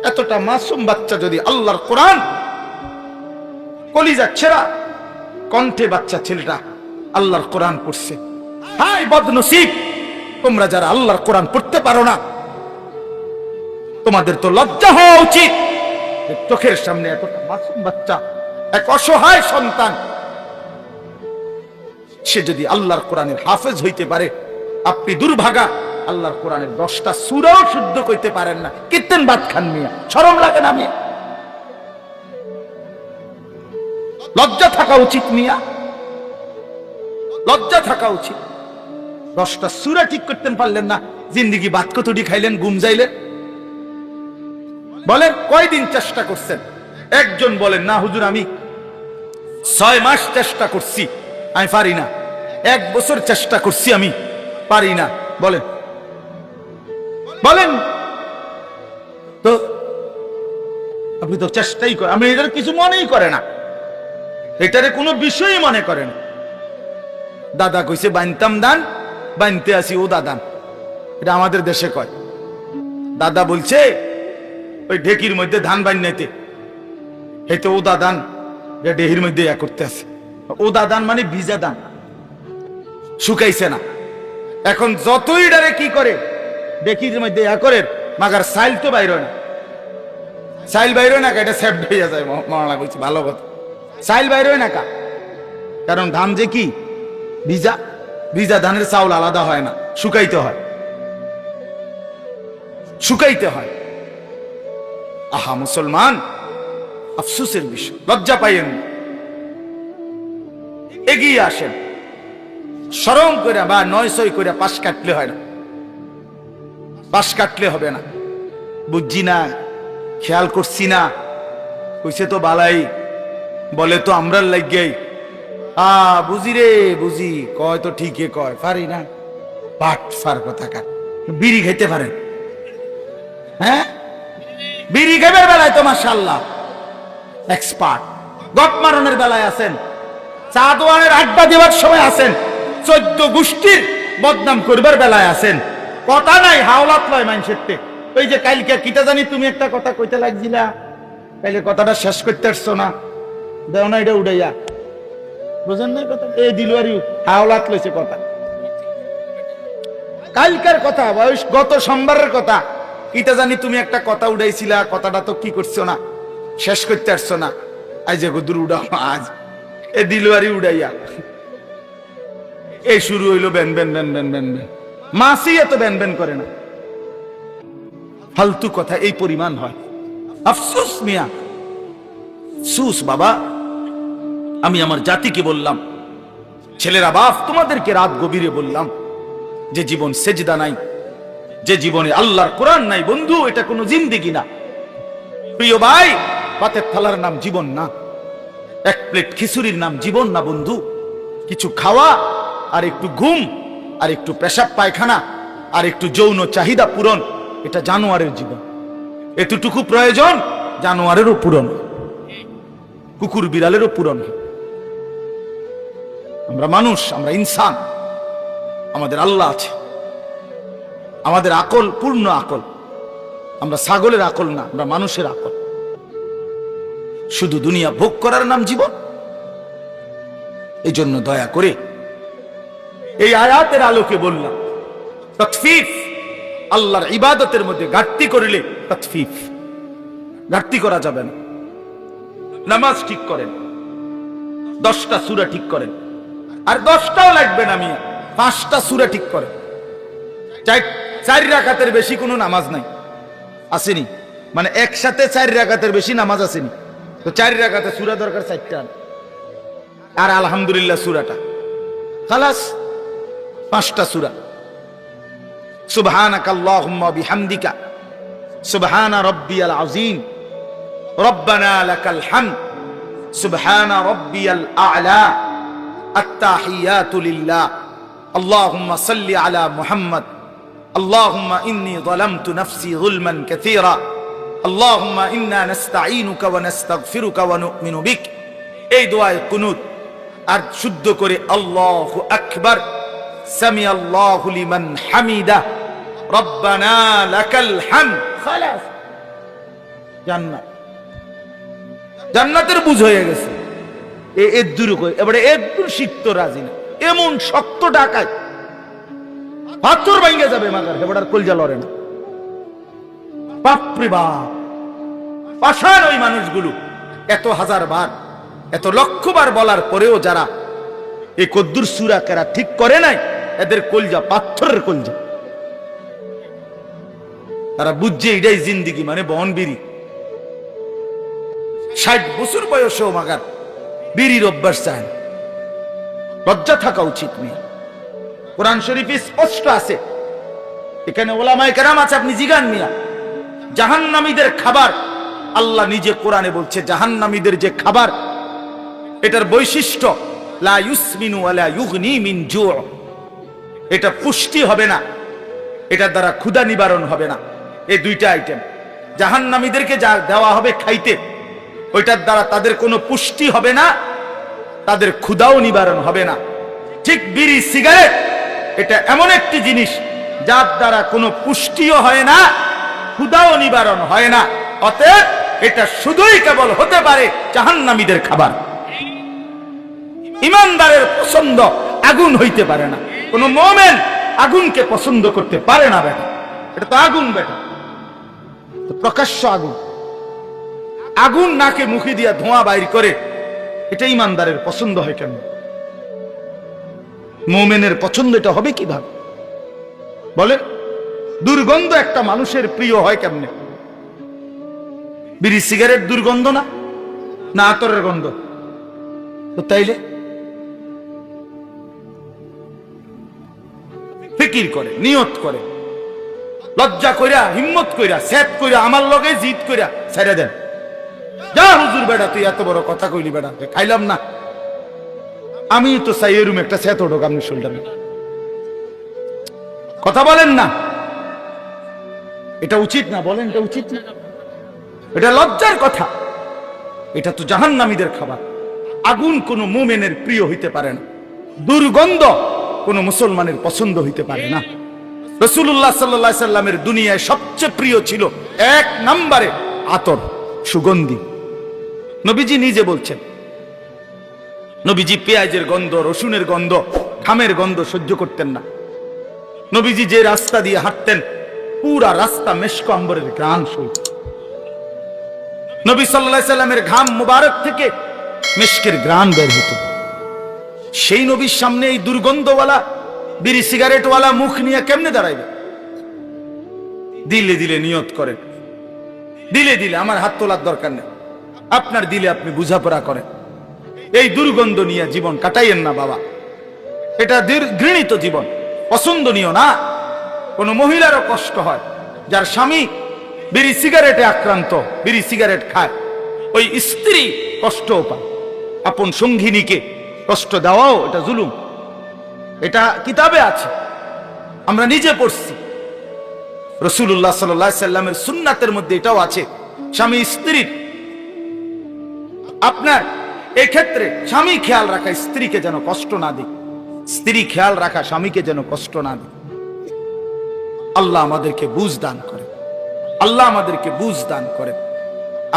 এতটা মাসুম বাচ্চা যদি আল্লাহর কোরআন কলিজা ছেঁড়া কণ্ঠে বাচ্চা ছেলেটা আল্লাহর কোরআন পড়ছে, হাই বদনসিব তোমরা যারা আল্লাহর কোরআন পড়তে পারো না, তোমাদের তো লজ্জা হওয়া উচিত। চোখের সামনে এতটা মাসুম বাচ্চা, এক অসহায় সন্তান, সে যদি আল্লাহর কোরআনের হাফেজ হইতে পারে, আপনি দুর্ভাগা আল্লাহর কোরআনের 10টা সূরাও শুদ্ধ করতে পারেন না, কীর্তন বাদ খান মিয়া, শরম লাগে না মিয়া? লজ্জা থাকা উচিত মিয়া, লজ্জা থাকা উচিত। 10টা সূরা ঠিক করতে পারলেন না, জিন্দেগি বাদ কতটি খাইলেন, ঘুম যাইলেন? বলেন কয়দিন চেষ্টা করছেন? একজন বলেন না হুজুর আমি 6 মাস চেষ্টা করছি, আমি পারি না। 1 বছর চেষ্টা করছি, আমি পারি না। বলেন বলেন তো, আপনি তো চেষ্টাই করেন, আমি এটার কিছু মনেই করে না, এটারে কোনো বিষয়ই মনে করেন। দাদা কইছে বানতাম দান, বানতে আসি ও দাদান, এটা আমাদের দেশে কয়। দাদা বলছে ওই ঢেকির মধ্যে ধান বান্নাইতে, হেতে ও দাদান ঢেকির মধ্যে ইয়া করতে আছে। ও দাদান মানে ভিজা দান, শুকাইছে না। এখন যতই ডারে কি করে ঢেকির মধ্যে ইয়া করে, মাগার সাইল তো বাইর হয় না, সাইল বাইর হয় না, এটা সেফ হইয়া যায়। মরনা কইছে ভালো কথা, সাইল বাইর হয় না কা, কারণ ধান যে কি ভিজা, ভিজা ধানের চাউল আলাদা হয় না, শুকাইতে হয়, শুকাইতে হয়। আহা মুসলমান, আফসোসের বিষয়, লজ্জা পাইয়েন, এগিয়ে আসেন। শরম করে বা 900 করে পাশ কাটলে হয় না, পাশ কাটলে হবে না। বুঝছি না, খেয়াল করছি না, কইছে তো বালাই, বলে তো আমরা লাগিয়াই। বুঝি রে বুঝি, কয় তো ঠিকই কয়, পারি না। পাট ফার কথা কার, বিড়ি খাইতে পারেন? হ্যাঁ, বিড়ি খাইবার বেলায় তো মাশাআল্লাহ এক্সপার্ট, গপ মারনের বেলায় আছেন, চা দোয়ানের আড্ডা দেওয়ার সময় আছেন, 14 গোষ্ঠীর বদনাম করবার বেলায় আছেন। কথা নাই, হাওলাত লয় মানুষের। ওই যে কালকে কিটা জানি তুমি একটা কথা কইতে লাগছিলা, কালকে কথাটা শেষ করতে পারছো না, দেও না এটা উড়াইয়া, বুঝেন না কথা? এই দিলওয়ারি হাওলাত লইছে কথা, কালকার কথা, গত সোমবারের কথা। কিটা জানি তুমি একটা কথা উড়াইছিলা, কথাটা তো কি করছো না, শেষ করতে পারছো না, আজ যে গুদুর উড়াও আজ এ দিলওয়ারি উড়াইয়া। এই শুরু হইলো ব্যান ব্যান ব্যান ব্যান ব্যান ব্যান, মাসি এত ব্যান ব্যান করে না, ফালতু কথা এই পরিমাণ হয়। আফসোস মিয়া, আফসোস বাবা। আমি আমার জাতিকে বললাম, ছেলেরা বাপ তোমাদেরকে রাত গভীরে বললাম, যে জীবন সেজদা নাই, যে জীবনে আল্লাহর কোরআন নাই, বন্ধু এটা কোনো জিন্দেগি না। প্রিয় ভাই, পাতের থালার নাম জীবন না, 1 প্লেট খিচুড়ির নাম জীবন না বন্ধু। কিছু খাওয়া আর একটু ঘুম আর একটু পেশাব পায়খানা আর একটু যৌন চাহিদা পূরণ, এটা জানোয়ারের জীবন। এতটুকু প্রয়োজন জানোয়ারেরও পূরণ, কুকুর বিড়ালেরও পূরণ। আমরা মানুষ, আমরা ইনসান, আমাদের আল্লাহ আছে, আমাদের আকল পূর্ণ আকল, আমরা ছাগলের আকল না, আমরা মানুষের আকল। শুধু দুনিয়া ভোগ করার নাম জীবন। এই জন্য দয়া করে এই আয়াতের আলোকে বললাম, তাতফিফ, আল্লাহর ইবাদতের মধ্যে ঘাটতি করলে তাতফিফ, ঘাটতি করা যাবে না। নামাজ ঠিক করেন, 10টা সূরা ঠিক করেন, আর 10টাও লাগবে না মিয়া, 5টা সূরা ঠিক করেন। 4 রাকাতের বেশি কোনো নামাজ নাই, আসেনি? মানে একসাথে 4 রাকাতের বেশি নামাজ আসেনি, তো 4 রাকাতে সূরা দরকার 4টা, আর আলহামদুলিল্লাহ সূরাটা খালাস, 5টা সূরা। সুবহানাকাল্লাহুম্মা বিহামদিকা, সুবহানা রাব্বিয়াল আযীম, রব্বানা লাকাল হামদ, সুবহানা রাব্বিয়াল আ'লা, আত-তাহিয়াতু লিল্লাহ, আল্লাহুম্মা সাল্লি আলা মুহাম্মদ, আল্লাহুম্মা ইন্নী যালামতু নাফসি যুলমান কাসীরা, আল্লাহুম্মা ইন্না নাস্তাঈনুকা ওয়া নাস্তাগফিরুকা ওয়া নু'মিনু বিক। এই দোয়ায় কুনুত, আর শুদ্ধ করে আল্লাহু আকবার, সামি আল্লাহু লিমান হামিদা, রব্বানা লাকাল হামদ, খালাস। জান্নাত, জান্নাতের বুঝ হয়ে গেছে। এবারে একদূর শিখতে রাজি না, এমন শক্ত ডাকায় পাথর ভাঙ্গে যাবে মাগার, এবার কলজা লড়ে না। বাপরে বাপ, পাষাণ ওই মানুষগুলো। এত হাজার বার, এত লক্ষ বার বলার পরেও যারা এই কদ্দুর সূরা কেরা ঠিক করে নাই, এদের কলজা পাথরের কলজা। তারা বুঝছে এটাই জিন্দিগি, মানে বনবিরি। 60 বছর বয়সেও মাগার বিড়ির অভ্যাস চায় না। লজ্জা থাকা উচিত মেয়ে। কোরআন শরীফে স্পষ্ট আছে, এখানে ওলামায়ে কেরাম আছে, আপনি জিগান মিয়া। জাহান্নামীদের খাবার আল্লাহ নিজে কোরআনে বলছে, জাহান্নামীদের যে খাবার, এটার বৈশিষ্ট্য লা ইউসমিনু ওয়ালা ইউগনি মিন জু'। এটা পুষ্টি হবে না, এটার দ্বারা ক্ষুধা নিবারণ হবে না। এই দুইটা আইটেম জাহান্নামীদেরকে যা দেওয়া হবে খাইতে, ওইটার দ্বারা তাদের কোনো পুষ্টি হবে না, তাদের ক্ষুধাও নিবারণ হবে না। ঠিক বিড়ি সিগারেট এটা এমন একটি জিনিস যার দ্বারা কোনো পুষ্টিও হয় না, ক্ষুধাও নিবারণ হয় না। অতএব এটা শুধুই কেবল হতে পারে জাহান্নামীদের খাবার। ইমানদারের পছন্দ আগুন হইতে পারে না। কোন মুমিন আগুনকে পছন্দ করতে পারে না বেটা, এটা তো আগুন বেটা, তো প্রকাশ্য আগুন। আগুন নাকে মুখে দিয়া ধোঁয়া বাইর করে, এটা ইমানদারের পছন্দ হয় কেন? মুমিনের পছন্দ এটা হবে কিভাবে বলে? দুর্গন্ধ একটা মানুষের প্রিয় হয় কেমনে? বিড়ি সিগারেট দুর্গন্ধ না, না আতরের গন্ধ? তো তাইলে ফিকির করে, নিয়ত করে, লজ্জা কইরা, হিম্মত কইরা, সেট কইরা, আমার লগে জিদ কইরা ছেড়ে দেন। যা হুজুর বেটা, তুই এত বড় কথা কইলি বেটা, খাইলাম না। আমি তো চাই এরুম একটা সেট ওঠক আপনি শোল্ডারে। কথা বলেন না, এটা উচিত না? বলেন এটা উচিত না? এটা লজ্জার কথা। এটা তো জাহান্নামীদের খাবার। আগুন কোন মুমিনের প্রিয় হইতে পারে না, দুর্গন্ধ কোন মুসলমানের পছন্দ হইতে পারে না। রাসূলুল্লাহ সাল্লাল্লাহু আলাইহি সাল্লামের দুনিয়ায় সবচেয়ে প্রিয় ছিল 1 নম্বরে আতর, সুগন্ধি। নবীজি নিজে বলছেন, নবীজি পেঁয়াজের গন্ধ, রসুনের গন্ধ, ঘামের গন্ধ সহ্য করতেন না। নবীজি যে রাস্তা দিয়ে হাঁটতেন, পুরা রাস্তা মেশক আম্বরের ঘ্রাণ সইত। নবী সাল্লাল্লাহু আলাইহি সাল্লামের ঘাম মুবারক থেকে মেশকের ঘ্রাণ বের হতো। সেই নবীর সামনে এই দুর্গন্ধওয়ালা বিড়ি সিগারেটওয়ালা মুখ নিয়ে কেমনে দাঁড়াইবে? দিলে দিলে নিয়ত করেন, দিলে দিলে, আমার হাত তোলার দরকার নেই, আপনার দিলে আপনি বুঝাপড়া করেন। এই দুর্গন্ধ নিয়ে জীবন কাটাইয়েন না বাবা, এটা ঘৃণিত জীবন, পছন্দনীয় না। কোন মহিলারও কষ্ট হয়, যার স্বামী বিড়ি সিগারেটে আক্রান্ত, বিড়ি সিগারেট খায়, ওই স্ত্রী কষ্টও পায়। আপন সঙ্গিনীকে কষ্ট দেওয়াও এটা জুলুম। এটা কিতাবে আছে, আমরা নিজে পড়ছি। রাসূলুল্লাহ সাল্লাল্লাহু আলাইহি সাল্লামের সুন্নাতের মধ্যে এটাও আছে, স্বামী স্ত্রীর, আপনার এই ক্ষেত্রে স্বামী খেয়াল রাখা স্ত্রীকে যেন কষ্ট না দিক, স্ত্রী খেয়াল রাখা স্বামীকে যেন কষ্ট না দিক। আল্লাহ আমাদেরকে বুঝ দান করে, আল্লাহ আমাদেরকে বুঝ দান করে।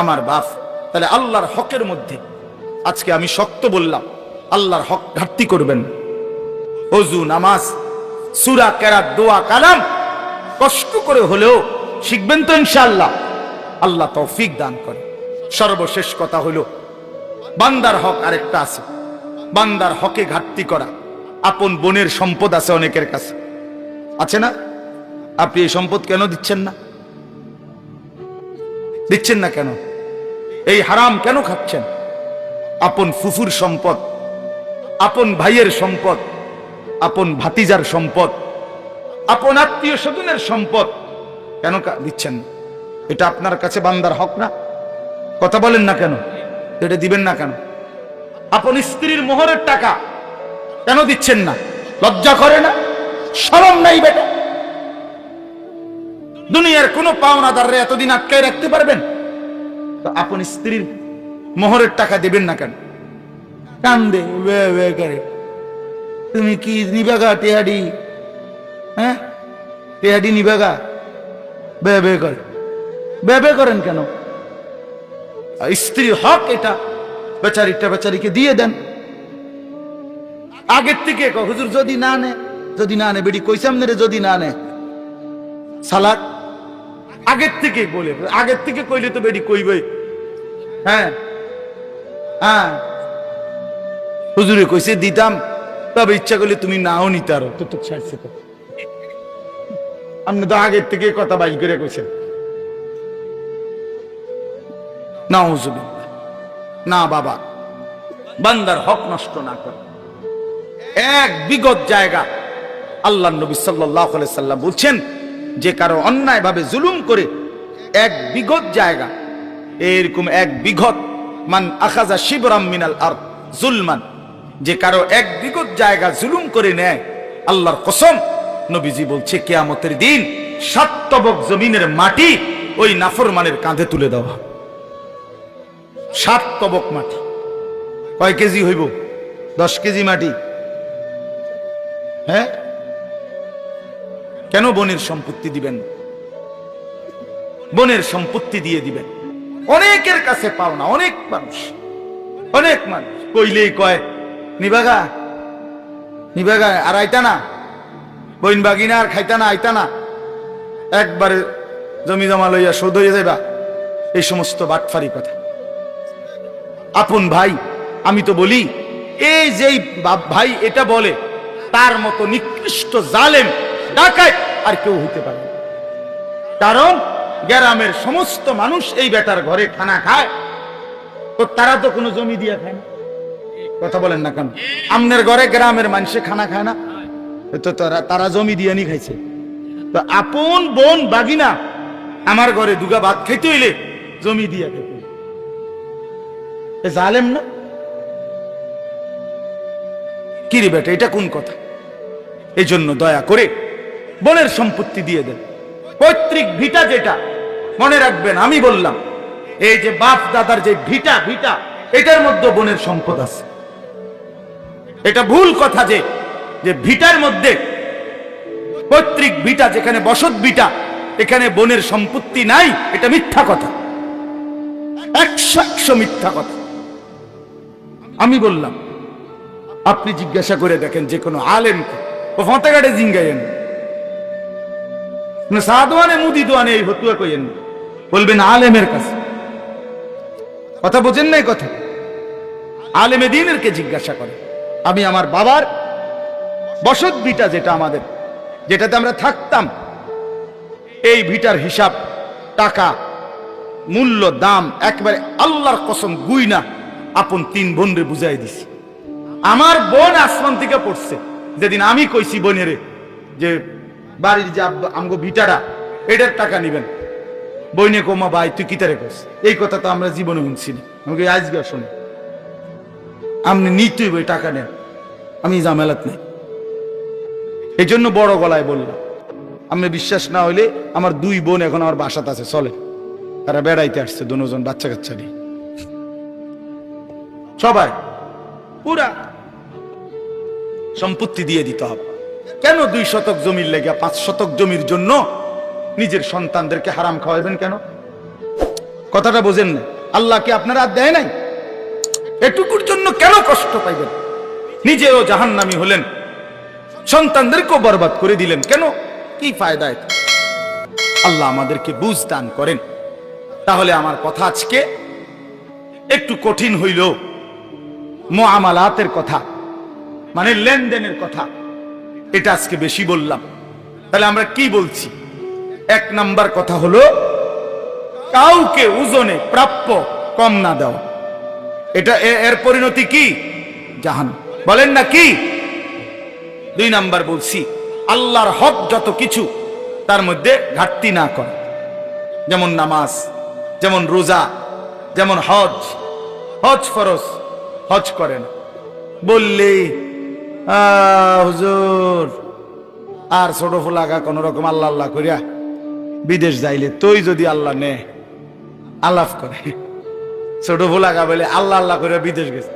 আমার বাপ, তাহলে আল্লাহর হকের মধ্যে আজকে আমি শক্ত বললাম, আল্লাহর হক ঘাটতি করবেন। ওযু, নামাজ, সূরা, কেরাত, দোয়া, কালাম কষ্ট করে হলেও শিখবেন তো ইনশাআল্লাহ। আল্লাহ তৌফিক দান করে। সর্বশেষ কথা হলো, বান্দার হক আরেকটা আছে, বান্দার হকে ঘাটতি করা। আপন বোনের সম্পদ আছে অনেকের কাছে, আছে না? আপনি এই সম্পদ কেন দিচ্ছেন না? দিচ্ছেন না কেন? এই হারাম কেন খাচ্ছেন? আপন ফুফুর সম্পদ, আপন ভাইয়ের সম্পদ, আপন ভাতিজার সম্পদ, আপন আত্মীয় স্বজনের সম্পদ কেন দিচ্ছেন না? এটা আপনার কাছে বান্দার হক না? কথা বলেন না কেন? এটা দিবেন না কেন? আপন স্ত্রীর মোহরের টাকা কেন দিচ্ছেন না? লজ্জা করে না? শরম নাই বেটা? দুনিয়ার কোন পাওনাদাররে এতদিন আটকায় রাখতে পারবেন? তো আপন স্ত্রীর মোহরের টাকা দিবেন না কেন? কান্দে করে, তুমি কি নিবাগা টেহাডি? হ্যাঁ, টেহাডি নিবাগা? বে করে বে করেন কেন? স্ত্রীর হক এটা, বেচারিটা বেচারিকে দিয়ে দেন। আগের থেকে হুজুর যদি না নে বেডি কইসাম রে, যদি না নে সালাক আগের থেকে বলে, আগের থেকে কইলে তো বেডি কইবে। হ্যাঁ হ্যাঁ, হুজুরে কইছে দিতাম, তবে ইচ্ছা করলে তুমি নাও নিতে আরো তো ছাড়ছে তো। আপনি তো আগের থেকে কথা বাইল করে কইছেন। না বাবা, বান্দার হক নষ্ট না করে। এক বিগত জায়গা আল্লাহ নবী সাল্লাল্লাহু আলাইহি সাল্লাম বলছেন, যে কারো অন্যায় ভাবে জুলুম করে এক বিগত জায়গা, এরকম এক বিগত, মান আখাযা শিবরাম মিনাল আরদ জুলমান, যে কারো এক বিগত জায়গা জুলুম করে নেয়, আল্লাহর কসম নবীজি বলছে কিয়ামতের দিন 7 তবক জমিনের মাটি ওই নাফরমানের কাঁধে তুলে দেওয়া। 7 তবক মাটি কয় কেজি হইব? 10 কেজি মাটি। হ্যাঁ, কেন বনের সম্পত্তি দিবেন? বনের সম্পত্তি দিয়ে দিবেন। অনেকের কাছে পাওনা, অনেক মানুষ কইলেই কয় নিবাগা আর আইতা না, বইন বাগিনা আর খাইতা না, আইতা না, একবারে জমি জমা লইয়া শোধ হইয়া যাইবা। এই সমস্ত বাটফারি কথা। আপন ভাই, আমি তো বলি, এই যেই ভাই এটা বলে, তার মতো নিকৃষ্ট জালেম ডাকাত আর কেউ হইতে পারে না। কারণ গ্রামের সমস্ত মানুষ এই বেটার ঘরে খানা খায়, তো তারা তো কোনো জমি দিয়া খায় না। কথা বলেন না কেন? আমনের ঘরে গ্রামের মানুষে খানা খায় না, তো তারা জমি দিয়ে নি খাইছে। তো আপন বোন বাগিনা আমার ঘরে দুগা ভাত খাইতে হইলে জমি দিয়া খাইতে, জালেম না? কি রে বেটা, এটা কোন কথা? এই জন্য দয়া করে বনের সম্পত্তি দিয়ে দেন। পৈতৃক ভিটা যেটা, মনে রাখবেন আমি বললাম, এই যে বাপ দাদার যে ভিটা, এটার মধ্যে বনের সম্পদ আছে। এটা ভুল কথা যে ভিটার মধ্যে, পৈতৃক ভিটা যেখানে বসত ভিটা, এখানে বনের সম্পত্তি নাই, এটা মিথ্যা কথা, 100% মিথ্যা কথা। আমি বললাম, আপনি জিজ্ঞাসা করে দেখেন যে কোনো আলেমকে, ও ফতেঘাটে জিঙ্গাইয়েন, সাদওয়ানে মুদি দোয়ানে এই ফতুয়া কইয়েন, বলবেন আলেমের কাছে। কথা বোঝেন নাই? কথা আলেমে দ্বীনেরকে জিজ্ঞাসা করে। আমি আমার বাবার বসত ভিটা যেটা আমাদের, যেটাতে আমরা থাকতাম, এই ভিটার হিসাব, টাকা, মূল্য, দাম একবারে আল্লাহর কসম গুইনা আপন 3 বোনরে বুঝাই দিছি। আমার বোন আসমান থেকে পড়ছে যেদিন আমি কইছি বোনেরে যে বাড়ির যে আমগো ভিটারা, এটার টাকা নিবেন, বইনে কোমা ভাই তুই কিতারে কস, এই কথা তো আমরা জীবনে শুনছি না। আমাকে আজকে শোনে আপনি নিতেই বই টাকা নেন, আমি জামেলাত নেই। এই জন্য বড় গলায় বললাম, আপনি বিশ্বাস না হইলে আমার 2 বোন এখন আমার বাসাতে আছে, চলে, তারা বেড়াইতে আসছে, দুজন বাচ্চা কাচ্চা নিয়ে, সবাই পুরা সম্পত্তি দিয়ে দিতে হবে। কেন 2 শতক জমির লেগে 5 শতক জমির জন্য নিজের সন্তানদেরকে হারাম খাওয়াবেন কেন? কথাটা বোঝেন না? আল্লাহ কি আপনার আর দেয় নাই? এটুকুর জন্য কেন কষ্ট পাইবেন? নিজেও জাহান্নামী হলেন, সন্তানদেরকেও বরবাদ করে দিলেন, কেন? কি ফায়দা? আল্লাহ আমাদেরকে বুঝ দান করেন। তাহলে আমার কথা আজকে একটু কঠিন হইল, মুআমালাতের কথা, মানে লেনদেনের কথা, এটা আজকে বেশি বললাম। তাহলে আমরা কি বলছি? 1 নাম্বার কথা হলো কাউকে ওজনে প্রাপ্য কম না দেওয়া। এটা এর পরিণতি কি? জাহান্নাম। বলেন না কি? 2 নাম্বার বলছি আল্লাহর হক যত কিছু তার মধ্যে ঘাটতি না করা, যেমন নামাজ, যেমন রোজা, যেমন হজ ফরজ, হজ করেন বললে হুজুর আর ছোট ফুলাগা কোন রকম আল্লাহ আল্লাহ করিয়া বিদেশ যাইলে তুই যদি আল্লাহ নে আলাপ করে, ছোট ফুলাগা বলে আল্লাহ আল্লাহ করিয়া বিদেশ গেছে,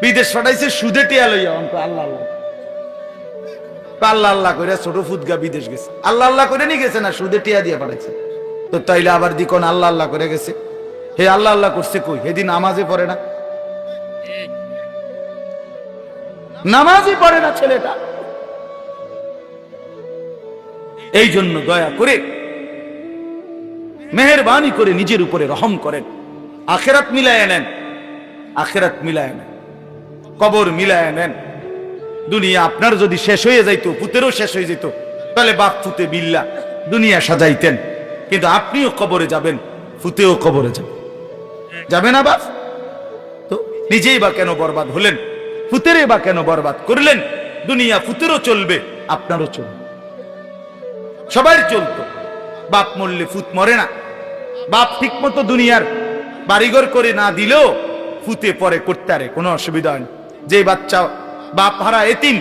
বিদেশ পাঠাইছে সুদে টিয়া লইয়া, অন্ত আল্লাহ আল্লাহ আল্লাহ আল্লাহ করে ছোট ফুদগা বিদেশ গেছে, আল্লাহ আল্লাহ করে নিয়ে গেছে না, সুদে টিয়া দিয়ে পাঠাইছে। তো তাইলে আবার দিকন আল্লাহ আল্লাহ করে গেছে, হে আল্লাহ আল্লাহ করছে কই, সেদিন নামাজে পড়ে না, নামাজই পড়ে না ছেলেটা। এই জন্য দয়া করে মেহেরবানি করে নিজের উপরে রহম করেন, আখেরাত মিলায় নেন, আখেরাত মিলায় নেন, কবর মিলায় নেন। দুনিয়া আপনার যদি শেষ হয়ে যাইতো, পুতেরও শেষ হয়ে যেত, তাহলে বাপ ফুতে বিল্লা দুনিয়া সাজাইতেন, কিন্তু আপনিও কবরে যাবেন, ফুতেও কবরে যাবেন, যাবে না বাপ? তো নিজেই বা কেন বরবাদ হলেন, ফুতেরে বা কেন বরবাদ করলেন? দুনিয়া ফুতেরও চলবে, আপনারও চলবে, সবাই চলতো। বাপ মরলে ফুত মরে না, বাপ ঠিক মতো দুনিয়ার বাড়িঘর করে না দিলেও ফুতে পরে করতে পারে, কোনো অসুবিধা হয় না। যে বাচ্চা বাপ হারা এতিম,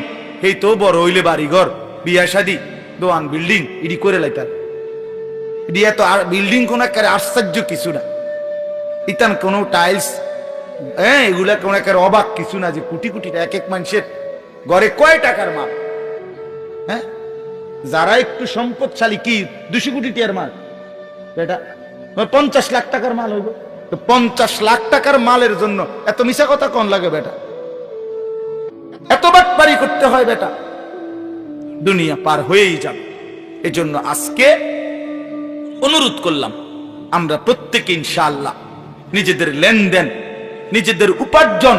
এই তো বড় হইলে বাড়িঘর বিয়া শাদী দোয়ান বিল্ডিং ইডি করে লাইতার, ইডিয়া তো আর বিল্ডিং কোন আশ্চর্য কিছু না, ইতান কোনো টাইলস এগুলা কোন একের অবাক কিছু না, যে কোটি কোটি এক এক মানুষের ঘরে কয় টাকার মাল। হ্যাঁ, যারা একটু সম্পদশালী কি 200 কোটি টাকার মাল, এটা 50 লাখ টাকার মাল হইব। তো 50 লাখ টাকার মালের জন্য এত মিশা কথা কোন লাগে বেটা, এত বাটপারি করতে হয় বেটা? দুনিয়া পার হয়েই যাবে। এজন্য আজকে অনুরোধ করলাম, আমরা প্রত্যেকে ইনশাআল্লাহ নিজেদের লেনদেন, নিজেদের উপার্জন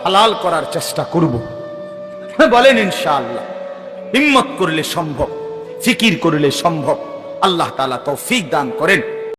হালাল করার চেষ্টা করব। বলেন ইনশাআল্লাহ। হিম্মত করলে সম্ভব, ফিকির করলে সম্ভব। আল্লাহ তাআলা তৌফিক দান করেন।